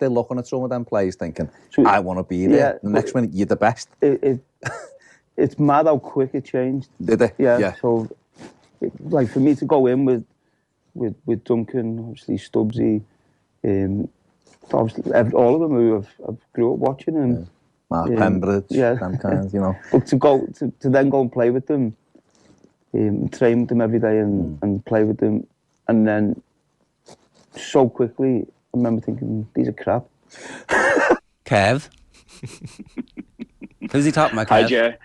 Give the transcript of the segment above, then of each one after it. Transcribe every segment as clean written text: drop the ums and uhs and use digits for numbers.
still looking at some of them players thinking, I want to be there. Yeah, the next minute, you're the best. It's mad how quick it changed. Did it? Yeah. So, like for me to go in with Duncan, obviously Stubbsy, obviously all of them who I've grew up watching, and Mark Pembridge, them kinds, you know. But to then go and play with them, train with them every day and play with them, and then so quickly, I remember thinking, these are crap. Kev? Who's he talking about, Kev? Hi, Ger.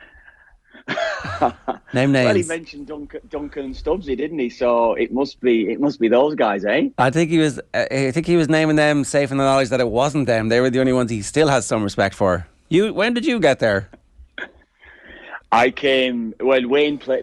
Name names. Well, he mentioned Duncan and Stubbsy, didn't he? So it must be those guys, eh? I think he was naming them, safe in the knowledge that it wasn't them. They were the only ones he still has some respect for. When did you get there? Wayne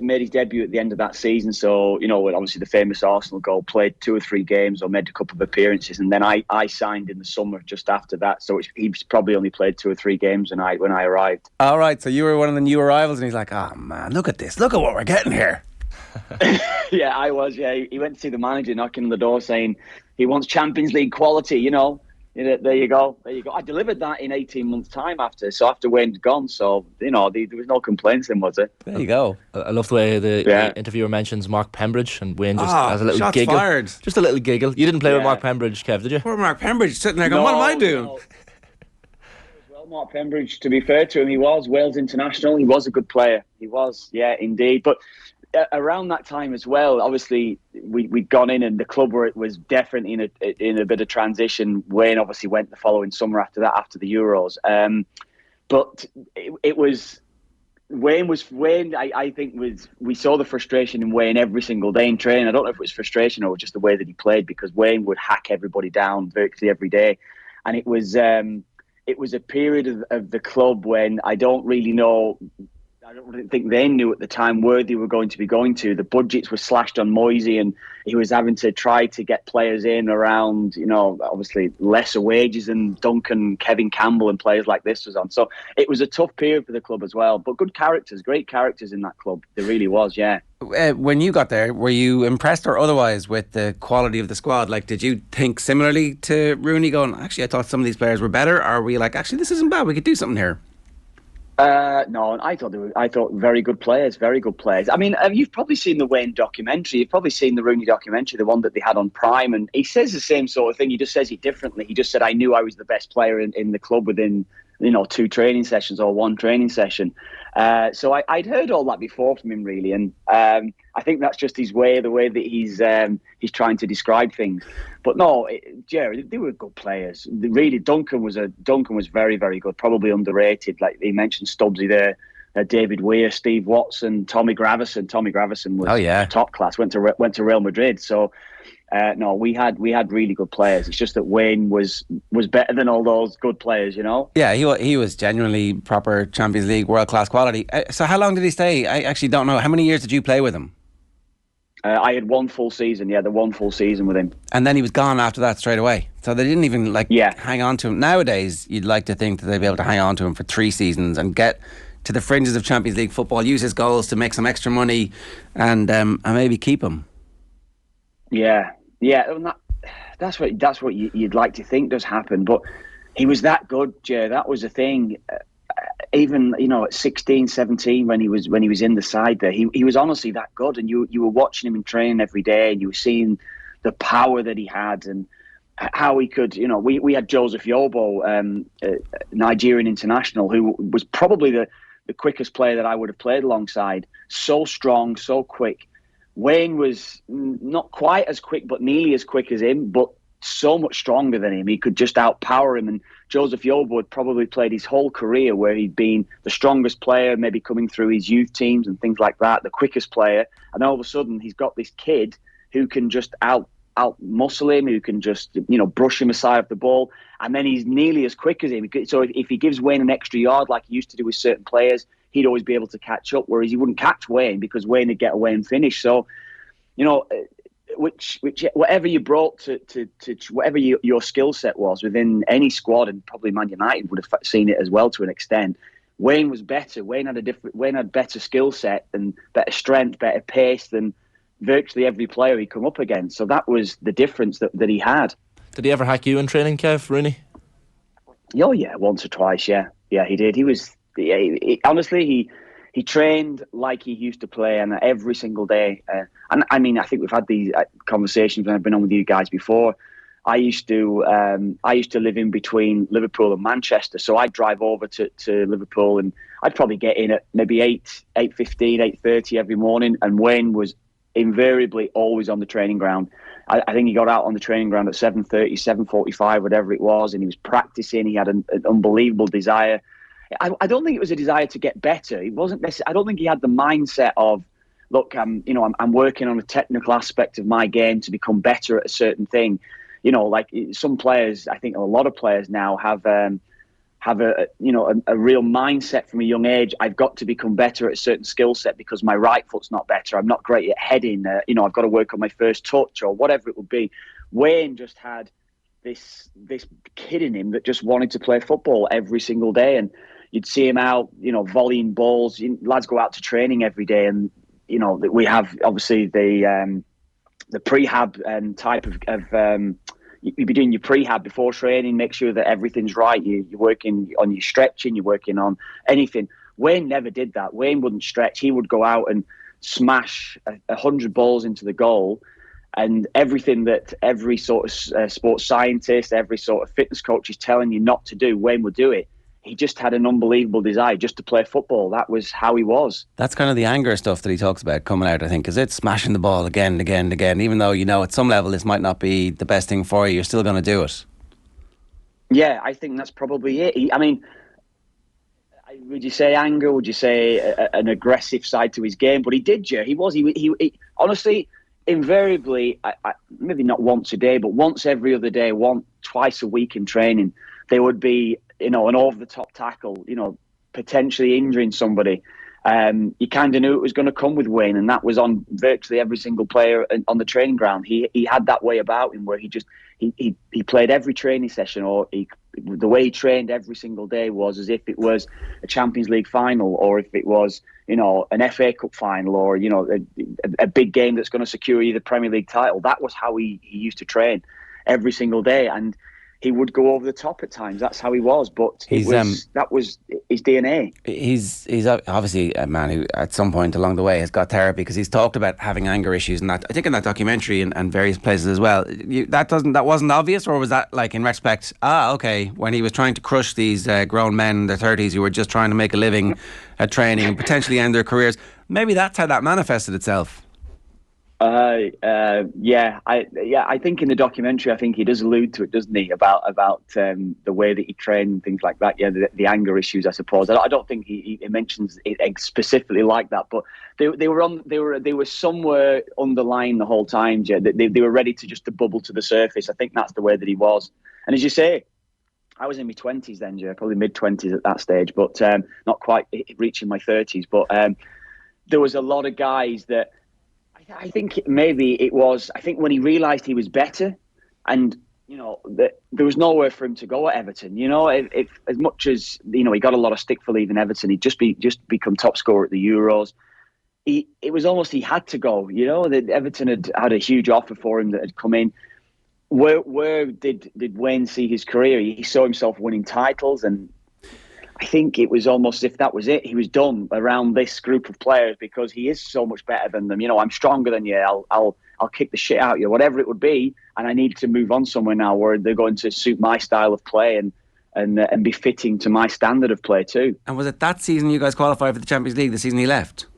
made his debut at the end of that season, so, you know, obviously the famous Arsenal goal, played 2 or 3 games or made a couple of appearances, and then I signed in the summer just after that, so he's probably only played 2 or 3 games when I arrived. All right, so you were one of the new arrivals, and he's like, oh man, look at this, look at what we're getting here. Yeah, I was, yeah. He went to see the manager knocking on the door saying he wants Champions League quality, you know. There you go. I delivered that in 18 months' time after Wayne's gone. So, you know, there was no complaints then, was it? There you go. I love the way the interviewer mentions Mark Pembridge, and Wayne just has a little giggle. Fired. Just a little giggle. You didn't play with Mark Pembridge, Kev, did you? Poor Mark Pembridge sitting there going, what am I doing? No. Well, Mark Pembridge, to be fair to him, he was Wales international. He was a good player. He was, yeah, indeed. But around that time as well, obviously we'd gone in, and the club was definitely in a bit of transition. Wayne obviously went the following summer after that, after the Euros. But it was Wayne. I think we saw the frustration in Wayne every single day in training. I don't know if it was frustration or just the way that he played, because Wayne would hack everybody down virtually every day, and it was a period of the club when I don't really know. I don't think they knew at the time where they were going to be going to. The budgets were slashed on Moisey, and he was having to try to get players in around, you know, obviously lesser wages than Duncan, Kevin Campbell and players like this was on. So it was a tough period for the club as well. But good characters, great characters in that club. There really was, yeah. When you got there, were you impressed or otherwise with the quality of the squad? Like, did you think similarly to Rooney going, actually, I thought some of these players were better? Or were you like, actually, this isn't bad, we could do something here? No, I thought very good players. I mean, you've probably seen the Wayne documentary. You've probably seen the Rooney documentary, the one that they had on Prime, and he says the same sort of thing. He just says it differently. He just said, I knew I was the best player in the club within, you know, 2 training sessions or 1 training session. So I'd heard all that before from him, really, and I think that's just his way, the way that he's trying to describe things. But no, Jerry, they were good players. Really, Duncan was very, very good, probably underrated. Like he mentioned, Stubbsy there, David Weir, Steve Watson, Tommy Gravison. Tommy Gravison was top class. Went to Real Madrid. So no, we had really good players. It's just that Wayne was better than all those good players, you know. Yeah, he was genuinely proper Champions League world class quality. So how long did he stay? I actually don't know. How many years did you play with him? I had 1 full season, the 1 full season with him. And then he was gone after that straight away. So they didn't even hang on to him. Nowadays, you'd like to think that they'd be able to hang on to him for 3 seasons and get to the fringes of Champions League football, use his goals to make some extra money, and maybe keep him. Yeah. That's what you'd like to think does happen. But he was that good, Jay. That was the thing. Even, you know, at 16, 17, when he was in the side there, he was honestly that good. And you were watching him in training every day, and you were seeing the power that he had and how he could, you know, we had Joseph Yobo, Nigerian international, who was probably the quickest player that I would have played alongside. So strong, so quick. Wayne was not quite as quick, but nearly as quick as him, but so much stronger than him. He could just outpower him. And Joseph Yobo had probably played his whole career where he'd been the strongest player, maybe coming through his youth teams and things like that, the quickest player. And all of a sudden, he's got this kid who can just out muscle him, who can just, you know, brush him aside of the ball. And then he's nearly as quick as him. So if he gives Wayne an extra yard like he used to do with certain players, he'd always be able to catch up, whereas he wouldn't catch Wayne because Wayne would get away and finish. So, you know, whatever you brought to whatever your skill set was within any squad, and probably Man United would have seen it as well to an extent. Wayne was better. Wayne had better skill set and better strength, better pace than virtually every player he come up against. So that was the difference that he had. Did he ever hack you in training, Kev, Rooney? Oh yeah, once or twice. Yeah, he did. Honestly, he trained like he used to play, and every single day. And I mean, I think we've had these conversations when I've been on with you guys before. I used to live in between Liverpool and Manchester, so I'd drive over to Liverpool, and I'd probably get in at maybe 8:15, 8:30 every morning. And Wayne was invariably always on the training ground. I think he got out on the training ground at 7:30, 7:45, whatever it was, and he was practicing. He had an unbelievable desire. I don't think it was a desire to get better. It wasn't necessarily, I don't think he had the mindset of, look, I'm working on a technical aspect of my game to become better at a certain thing. Like some players, I think a lot of players now have a real mindset from a young age. I've got to become better at a certain skill set because my right foot's not better. I'm not great at heading. I've got to work on my first touch or whatever it would be. Wayne just had this kid in him that just wanted to play football every single day, and you'd see him out, volleying balls. Lads go out to training every day, and we have obviously the prehab and type of. You'd be doing your prehab before training, make sure that everything's right. You're working on your stretching, you're working on anything. Wayne never did that. Wayne wouldn't stretch. He would go out and smash 100 balls into the goal. And everything that every sort of sports scientist, every sort of fitness coach is telling you not to do, Wayne would do it. He just had an unbelievable desire just to play football. That was how he was. That's kind of the anger stuff that he talks about coming out, I think, because it's smashing the ball again and again and again. Even though, at some level this might not be the best thing for you, you're still going to do it. Yeah, I think that's probably it. Would you say anger? Would you say an aggressive side to his game? But he did, Ger. He honestly, invariably, maybe not once a day, but once every other day, twice a week in training, there would be an over-the-top tackle, potentially injuring somebody. You kind of knew it was going to come with Wayne, and that was on virtually every single player on the training ground. He had that way about him where he played every training session, or the way he trained every single day was as if it was a Champions League final, or if it was an FA Cup final, or a big game that's going to secure you the Premier League title. That was how he used to train every single day, and he would go over the top at times. That's how he was, but that was his DNA. He's obviously a man who, at some point along the way, has got therapy, because he's talked about having anger issues, and that I think in that documentary and various places as well. That wasn't obvious, or was that like in retrospect? Okay, when he was trying to crush these grown men in their 30s who were just trying to make a living at training and potentially end their careers. Maybe that's how that manifested itself. I think in the documentary, I think he does allude to it, doesn't he? About the way that he trained and things like that. Yeah, the anger issues, I suppose. I don't think he mentions it specifically like that, but they were somewhere underlying the whole time. Yeah, they were ready to bubble to the surface. I think that's the way that he was. And as you say, I was in my 20s then, yeah, probably mid-20s at that stage, but not quite reaching my 30s. But there was a lot of guys that. I think maybe it was. I think when he realised he was better, and that there was nowhere for him to go at Everton. If as much as he got a lot of stick for leaving Everton, he'd just become top scorer at the Euros. It was almost he had to go. That Everton had a huge offer for him that had come in. Where did Wayne see his career? He saw himself winning titles, and I think it was almost as if that was it. He was done around this group of players because he is so much better than them. I'm stronger than you. I'll kick the shit out of you, whatever it would be. And I need to move on somewhere now where they're going to suit my style of play and be fitting to my standard of play too. And was it that season you guys qualified for the Champions League? The season he left,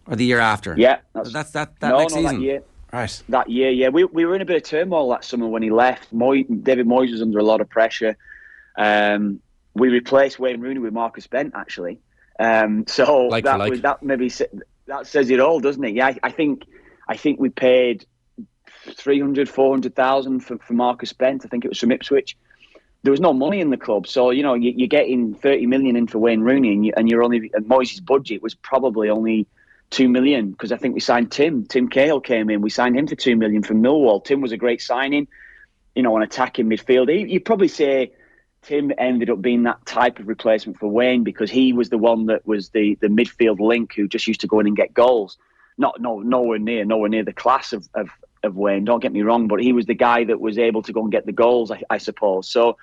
or the year after? Yeah, that's next season. That year. Right. That year, yeah. We were in a bit of turmoil that summer when he left. David Moyes was under a lot of pressure. We replaced Wayne Rooney with Marcus Bent, actually. So that says it all, doesn't it? Yeah, I think we paid 400,000 for Marcus Bent. I think it was from Ipswich. There was no money in the club, so you're getting 30 million in for Wayne Rooney, and Moyes' budget was probably only 2 million, because I think we signed Tim Cahill came in. We signed him for 2 million from Millwall. Tim was a great signing, an attacking midfielder. You'd probably say Tim ended up being that type of replacement for Wayne, because he was the one that was the midfield link who just used to go in and get goals. Nowhere near the class of Wayne, don't get me wrong, but he was the guy that was able to go and get the goals, I suppose. So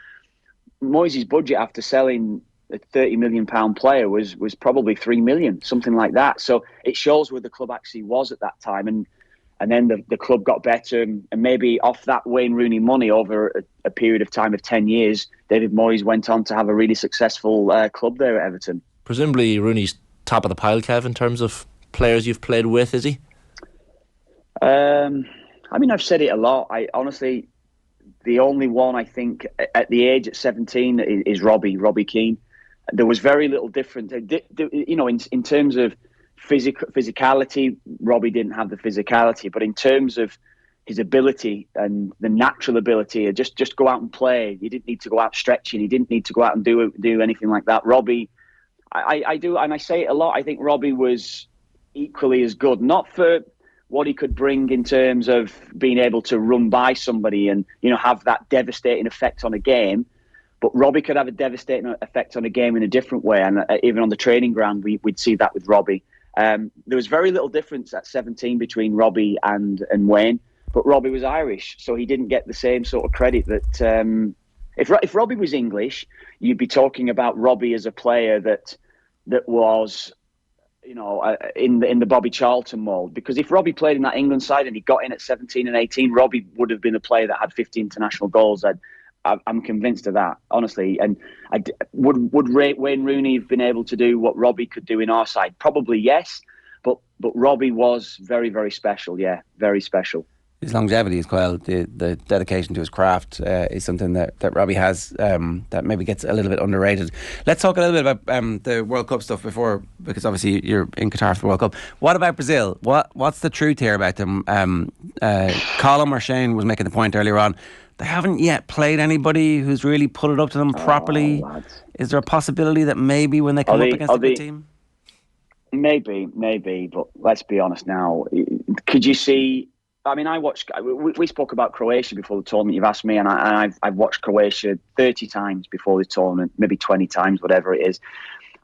Moyes' budget after selling a £30 million player was probably 3 million, something like that. So it shows where the club actually was at that time. And then the club got better, and maybe off that Wayne Rooney money over a period of time of 10 years, David Moyes went on to have a really successful club there at Everton. Presumably Rooney's top of the pile, Kev, in terms of players you've played with, is he? I mean, I've said it a lot. I honestly, the only one I think at the age at 17 is Robbie Keane. There was very little difference. You know, in terms of physicality, Robbie didn't have the physicality, but in terms of his ability and the natural ability, just go out and play. He didn't need to go out stretching. He didn't need to go out and do anything like that. Robbie, I do, and I say it a lot. I think Robbie was equally as good, not for what he could bring in terms of being able to run by somebody and, you know, have that devastating effect on a game. But Robbie could have a devastating effect on a game in a different way. And even on the training ground, we'd see that with Robbie. There was very little difference at 17 between Robbie and Wayne. But Robbie was Irish, so he didn't get the same sort of credit that... If Robbie was English, you'd be talking about Robbie as a player that was... you know, in the Bobby Charlton mould. Because if Robbie played in that England side and he got in at 17 and 18, Robbie would have been a player that had 50 international goals. I'm convinced of that, honestly. And would Wayne Rooney have been able to do what Robbie could do in our side? Probably yes, but Robbie was very, very special. Yeah, very special. His longevity as well, the dedication to his craft is something that Robbie has that maybe gets a little bit underrated. Let's talk a little bit about the World Cup stuff because obviously you're in Qatar for the World Cup. What about Brazil? What's the truth here about them? Colin or Shane was making the point earlier on. They haven't yet played anybody who's really put it up to them properly. Lads. Is there a possibility that maybe when they come up against a good team? Maybe, but let's be honest now. Could you see... I mean, we spoke about Croatia before the tournament. You've asked me, and I've watched Croatia 30 times before the tournament, maybe 20 times, whatever it is.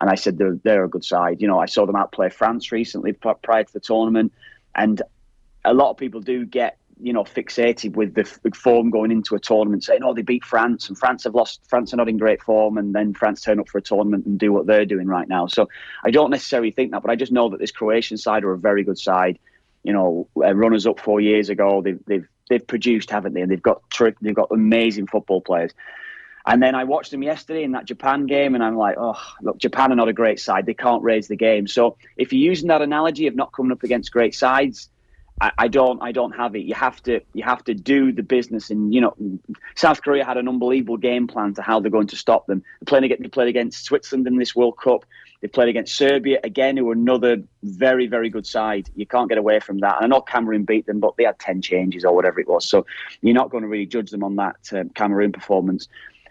And I said they're a good side. You know, I saw them outplay France recently prior to the tournament, and a lot of people do get, you know, fixated with the form going into a tournament, saying, "Oh, they beat France, and France have lost. France are not in great form," and then France turn up for a tournament and do what they're doing right now. So I don't necessarily think that, but I just know that this Croatian side are a very good side. You know, runners up 4 years ago, they've produced, haven't they? And they've got amazing football players. And then I watched them yesterday in that Japan game, and I'm like, oh, look, Japan are not a great side. They can't raise the game. So if you're using that analogy of not coming up against great sides, I don't have it. You have to do the business. And, you know, South Korea had an unbelievable game plan to how they're going to stop them. They played against Switzerland in this World Cup. They played against Serbia again, who are another very, very good side. You can't get away from that. And I know Cameroon beat them, but they had 10 changes or whatever it was. So you're not going to really judge them on that Cameroon performance.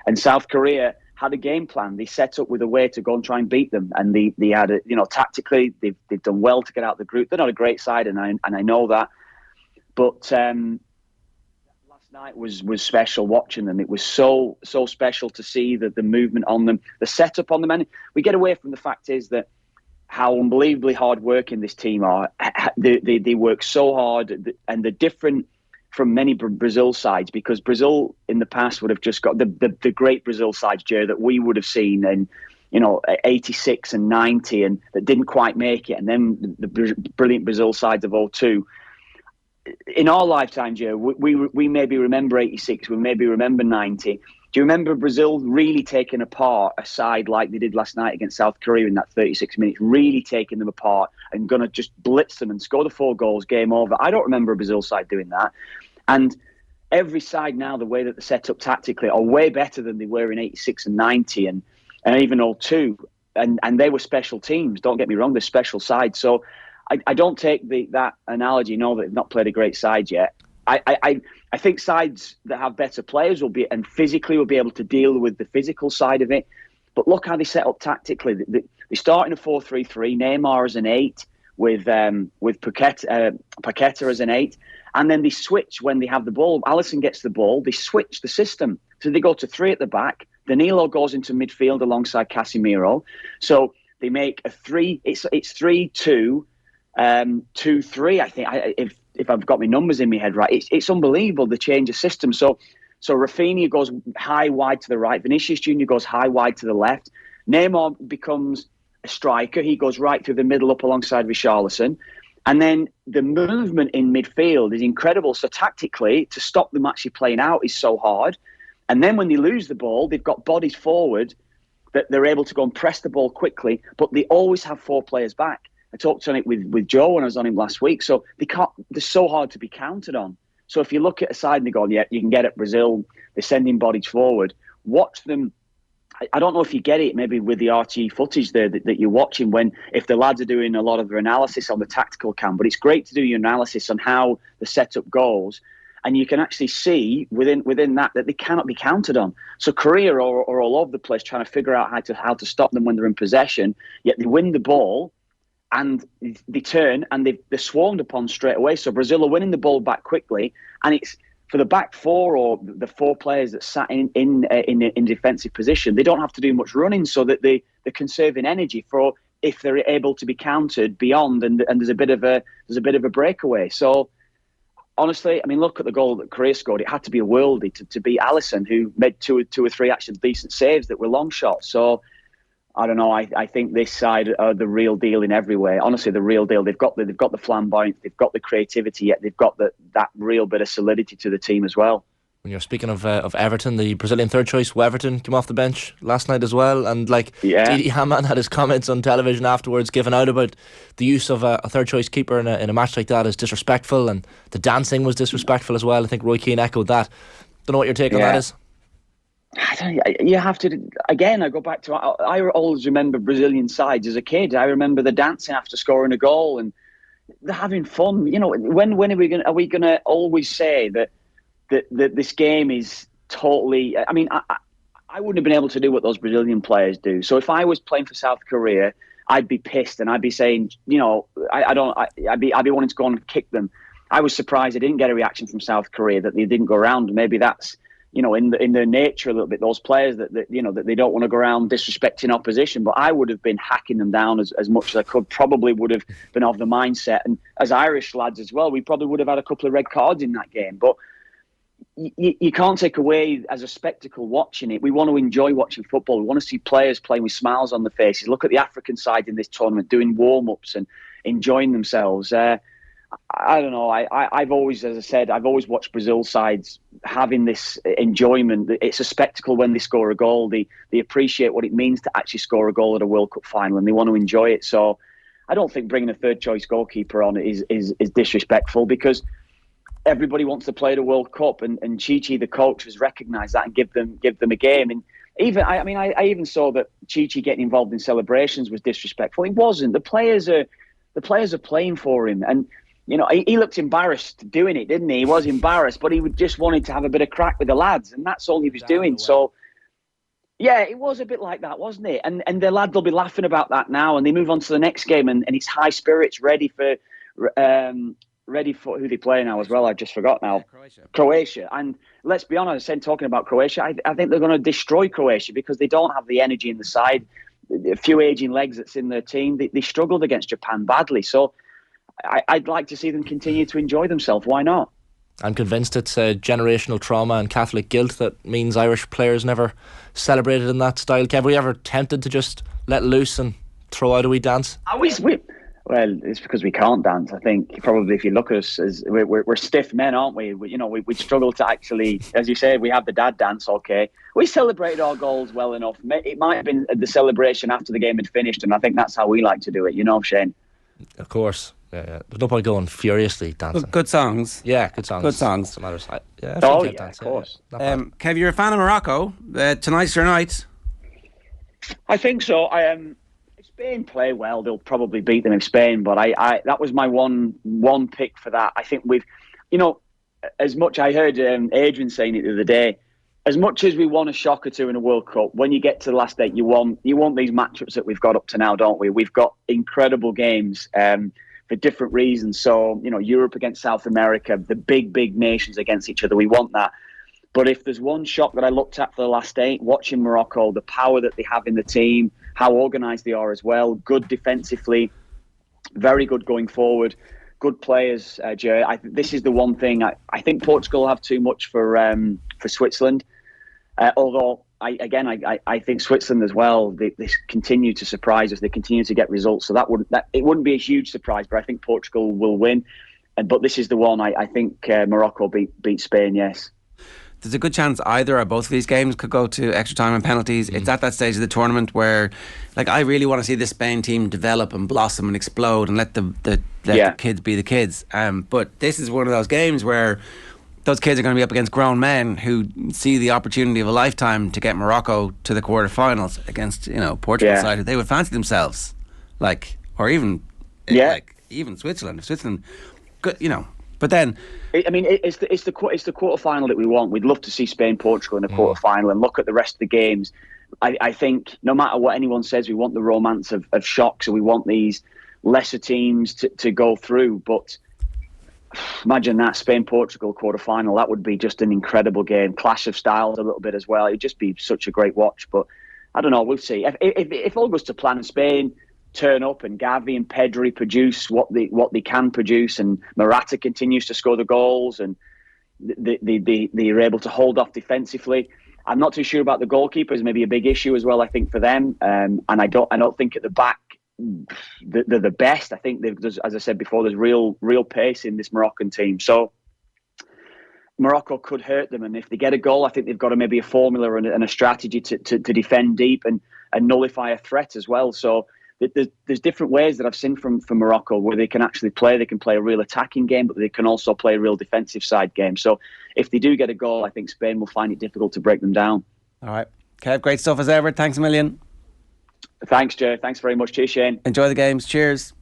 And South Korea had a game plan. They set up with a way to go and try and beat them. And they had you know, tactically, they've done well to get out of the group. They're not a great side, and I know that. But last night was special watching them. It was so special to see the movement on them, the setup on them. And we get away from the fact is that how unbelievably hard working this team are. They work so hard, and they're different from many Brazil sides, because Brazil in the past would have just got the great Brazil sides, Ger, that we would have seen in, you know, 86 and 90, and that didn't quite make it, and then the brilliant Brazil sides of 02. In our lifetime, Ger, we maybe remember 86, we maybe remember 90. Do you remember Brazil really taking apart a side like they did last night against South Korea in that 36 minutes, really taking them apart and going to just blitz them and score the 4 goals, game over? I don't remember a Brazil side doing that. And every side now, the way that they're set up tactically, are way better than they were in 86 and 90 and even 02. And they were special teams. Don't get me wrong, they're special sides. So I don't take that analogy, no, that they've not played a great side yet. I think sides that have better players will be, and physically will be able to deal with the physical side of it. But look how they set up tactically. They start in a 4-3-3, Neymar as an 8, with Paqueta as an 8. And then they switch when they have the ball. Alisson gets the ball, they switch the system. So they go to 3 at the back. Danilo goes into midfield alongside Casemiro. So they make a 3, it's 3-2, 2-3, I think, if I've got my numbers in my head right. It's unbelievable, the change of system. So So Rafinha goes high wide to the right. Vinicius Junior goes high wide to the left. Neymar becomes a striker. He goes right through the middle up alongside Richarlison. And then the movement in midfield is incredible. So tactically, to stop them actually playing out is so hard. And then when they lose the ball, they've got bodies forward that they're able to go and press the ball quickly, but they always have 4 players back. I talked on it with Joe when I was on him last week. So they're so hard to be counted on. So if you look at a side and they go, yeah, you can get at Brazil, they're sending bodies forward. Watch them. I don't know if you get it maybe with the RT footage there that you're watching if the lads are doing a lot of their analysis on the tactical cam, but it's great to do your analysis on how the setup goes. And you can actually see within that they cannot be counted on. So Korea are all over the place trying to figure out how to stop them when they're in possession, yet they win the ball and they turn and they're swarmed upon straight away. So Brazil are winning the ball back quickly, and it's for the back 4 or the 4 players that sat in defensive position. They don't have to do much running, so that they're conserving energy for if they're able to be countered beyond, and there's a bit of a breakaway. So honestly, I mean, look at the goal that Korea scored. It had to be a worldie to beat Alisson, who made two or three actually decent saves that were long shots. So I don't know. I think this side are the real deal in every way. Honestly, the real deal. They've got the flamboyance, they've got the creativity, yet they've got that real bit of solidity to the team as well. When you're speaking of Everton, the Brazilian third choice, Everton came off the bench last night as well, and Didi Hamann had his comments on television afterwards, giving out about the use of a third choice keeper in a match like that is disrespectful, and the dancing was disrespectful as well. I think Roy Keane echoed that. Don't know what your take on that is. You have to, again, I go back to, I always remember Brazilian sides as a kid. I remember the dancing after scoring a goal, and they're having fun. You know, when are we going to always say that this game is totally, I mean, I wouldn't have been able to do what those Brazilian players do. So if I was playing for South Korea, I'd be pissed and I'd be saying, you know, I'd be wanting to go and kick them. I was surprised I didn't get a reaction from South Korea, that they didn't go around. Maybe that's, you know, in their nature a little bit, those players that you know, that they don't want to go around disrespecting opposition. But I would have been hacking them down as much as I could. Probably would have been of the mindset. And as Irish lads as well, we probably would have had a couple of red cards in that game. But you can't take away as a spectacle watching it. We want to enjoy watching football. We want to see players playing with smiles on their faces. Look at the African side in this tournament doing warm-ups and enjoying themselves. I don't know. I've always, as I said, I've always watched Brazil sides having this enjoyment. It's a spectacle when they score a goal. They appreciate what it means to actually score a goal at a World Cup final, and they want to enjoy it. So I don't think bringing a third choice goalkeeper on is disrespectful, because everybody wants to play the World Cup, and Chichi, the coach, has recognised that and give them a game. And even I even saw that Chichi getting involved in celebrations was disrespectful. It wasn't. The players are playing for him, and you know, he looked embarrassed doing it, didn't he? He was embarrassed, but he just wanted to have a bit of crack with the lads, and that's all he was doing. So, yeah, it was a bit like that, wasn't it? And the lads will be laughing about that now, and they move on to the next game, and it's high spirits, ready for who they play now as well. I just forgot now. Croatia. And let's be honest, talking about Croatia, I think they're going to destroy Croatia, because they don't have the energy in the side. A few aging legs that's in their team. They struggled against Japan badly. So I'd like to see them continue to enjoy themselves. Why not? I'm convinced it's a generational trauma and Catholic guilt that means Irish players never celebrated in that style. Kev, were you ever tempted to just let loose and throw out a wee dance? Well, it's because we can't dance. I think probably if you look at us, as we're stiff men, aren't we? We struggle to actually, as you said, we have the dad dance. Okay, we celebrated our goals well enough. It might have been the celebration after the game had finished, and I think that's how we like to do it. You know, Shane. Of course. Yeah. There's no point going furiously dancing. Good songs. Yeah, good songs. Good songs. Of course. Kev, you're a fan of Morocco. Tonight's your night. I think so. If Spain play well, they'll probably beat them in Spain. But I that was my one pick for that. I think we've, you know, as much, I heard Adrian saying it the other day, as much as we want a shock or two in a World Cup, when you get to the last 8, you want these matchups that we've got up to now, don't we? We've got incredible games for different reasons. So, you know, Europe against South America, the big nations against each other. We want that. But if there's one shock that I looked at for the last 8, watching Morocco, the power that they have in the team, how organised they are as well, good defensively, very good going forward, good players, Ger. This is the one thing. I think Portugal have too much for for Switzerland. Although I think Switzerland as well, they continue to surprise us. They continue to get results, so it wouldn't be a huge surprise. But I think Portugal will win. But this is the one I think Morocco beat Spain. Yes. There's a good chance either or both of these games could go to extra time and penalties. It's at that stage of the tournament where, like, I really want to see the Spain team develop and blossom and explode and let the kids be the kids. But this is one of those games where those kids are going to be up against grown men who see the opportunity of a lifetime to get Morocco to the quarterfinals against, Portugal side. They would fancy themselves, even Switzerland. If Switzerland, good, But then, it's the quarter final that we want. We'd love to see Spain, Portugal in the quarter final and look at the rest of the games. I think no matter what anyone says, we want the romance of shocks, and we want these lesser teams to go through. But imagine that Spain, Portugal quarter final. That would be just an incredible game. Clash of styles a little bit as well. It'd just be such a great watch. But I don't know. We'll see. If all goes to plan, Spain turn up and Gavi and Pedri produce what they can produce, and Morata continues to score the goals, and they're able to hold off defensively. I'm not too sure about the goalkeepers. Maybe a big issue as well, I think, for them. And I don't think at the back they're the best. I think as I said before, there's real pace in this Moroccan team. So Morocco could hurt them, and if they get a goal, I think they've got maybe a formula and a strategy to defend deep and nullify a threat as well. So there's different ways that I've seen from Morocco where they can actually play. They can play a real attacking game, but they can also play a real defensive side game. So if they do get a goal, I think Spain will find it difficult to break them down. All right. Kev, great stuff as ever. Thanks a million. Thanks, Joe. Thanks very much. Cheers, Shane. Enjoy the games. Cheers.